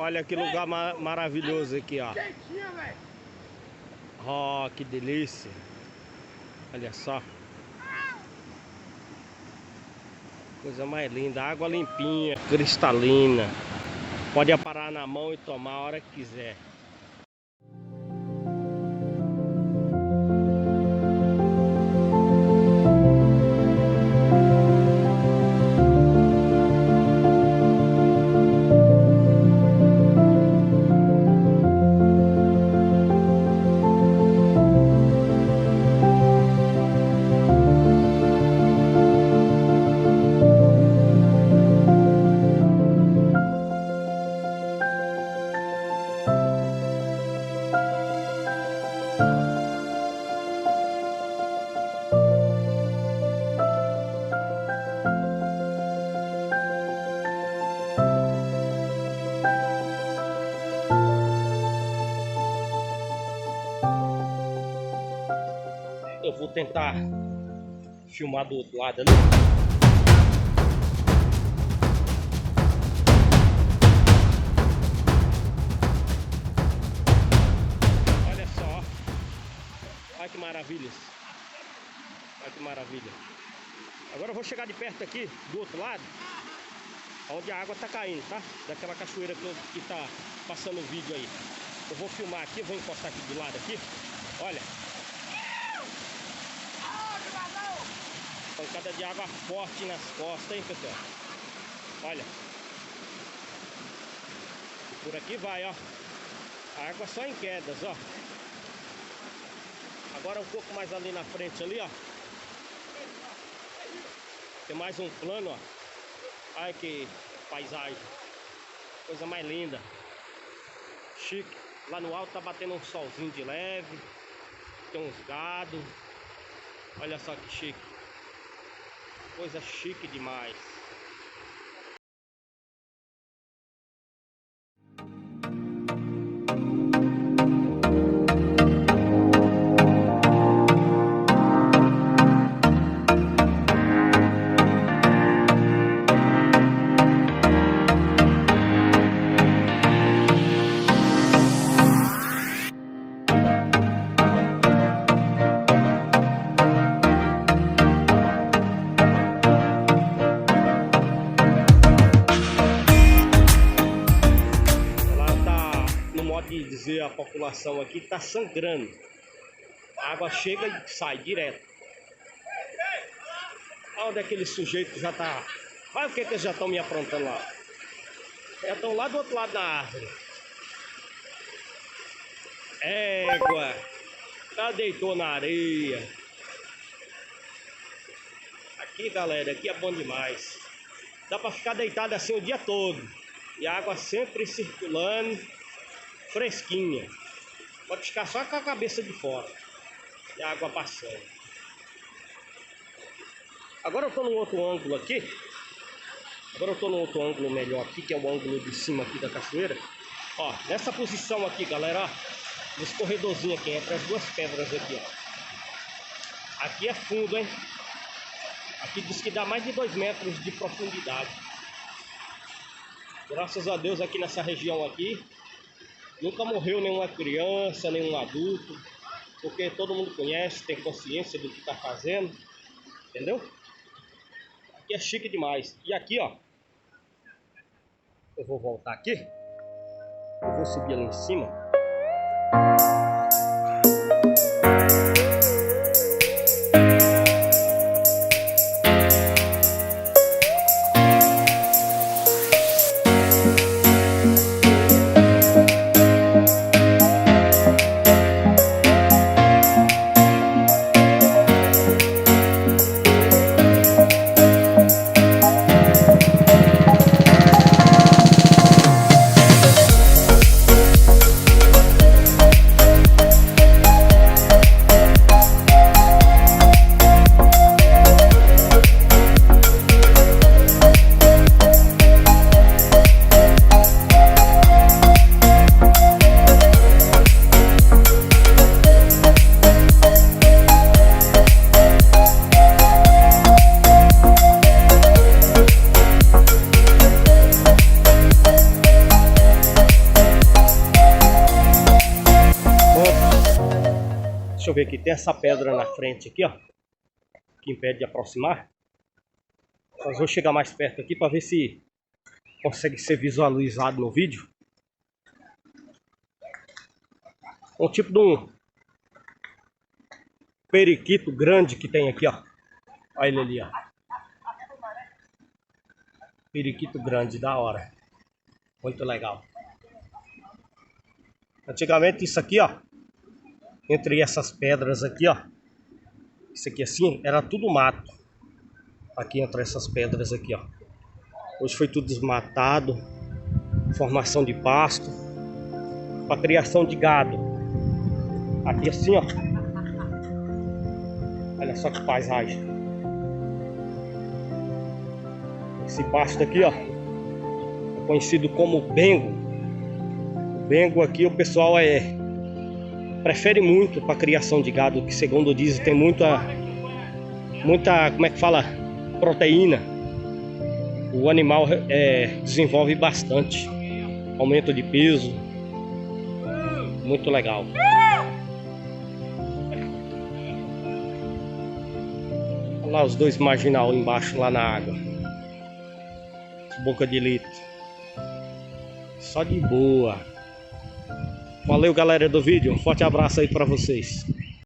Olha que lugar maravilhoso aqui, ó. Ó, que delícia. Olha só. Coisa mais linda. Água limpinha, cristalina. Pode aparar na mão e tomar a hora que quiser. Eu vou tentar filmar do outro lado ali. Olha só. Olha que maravilha. Olha que maravilha. Agora eu vou chegar de perto aqui, do outro lado, onde a água tá caindo, tá? Daquela cachoeira que tá passando o vídeo aí. Eu vou filmar aqui, vou encostar aqui do lado aqui. Olha. Pancada de água forte nas costas, hein, pessoal? Olha. Por aqui vai, ó. A água só em quedas, ó. Agora um pouco mais ali na frente ali, ó. Tem mais um plano, ó. Olha que paisagem. Coisa mais linda. Chique. Lá no alto tá batendo um solzinho de leve. Tem uns gado. Olha só que chique. Coisa chique demais. De dizer a população aqui está sangrando. A água chega e sai direto. Olha onde aquele sujeito já tá. Olha o que eles já estão me aprontando lá. Já estão lá do outro lado da árvore. Égua. Já deitou na areia. Aqui, galera, aqui é bom demais. Dá para ficar deitado assim o dia todo. E a água sempre circulando. Fresquinha. Pode ficar só com a cabeça de fora. E a água passando. Agora eu tô num outro ângulo aqui. Agora eu tô num outro ângulo melhor aqui, que é o ângulo de cima aqui da cachoeira. Ó, nessa posição aqui, galera, ó. Nesse corredorzinho aqui, entre as duas pedras aqui, ó. Aqui é fundo, hein? Aqui diz que dá mais de 2 metros de profundidade. Graças a Deus aqui nessa região aqui nunca morreu nenhuma criança, nenhum adulto, porque todo mundo conhece, tem consciência do que está fazendo, entendeu? Aqui é chique demais. E aqui, ó, eu vou voltar aqui, eu vou subir ali em cima. Deixa eu ver aqui. Tem essa pedra na frente aqui, ó. Que impede de aproximar. Mas vou chegar mais perto aqui para ver se consegue ser visualizado no vídeo. Um tipo de um periquito grande que tem aqui, ó. Olha ele ali, ó. Periquito grande, da hora. Muito legal. Antigamente isso aqui, ó. Entre essas pedras aqui, ó. Isso aqui assim, era tudo mato. Aqui entre essas pedras aqui, ó. Hoje foi tudo desmatado. Formação de pasto. Para criação de gado. Aqui assim, ó. Olha só que paisagem. Esse pasto aqui, ó, é conhecido como bengo. O bengo aqui o pessoal prefere muito para criação de gado, que segundo dizem tem muita, como é que fala, proteína. O animal desenvolve bastante, aumento de peso, muito legal. Olha lá os dois marginal embaixo lá na água. Boca de litro. Só de boa. Valeu, galera do vídeo. Um forte abraço aí pra vocês.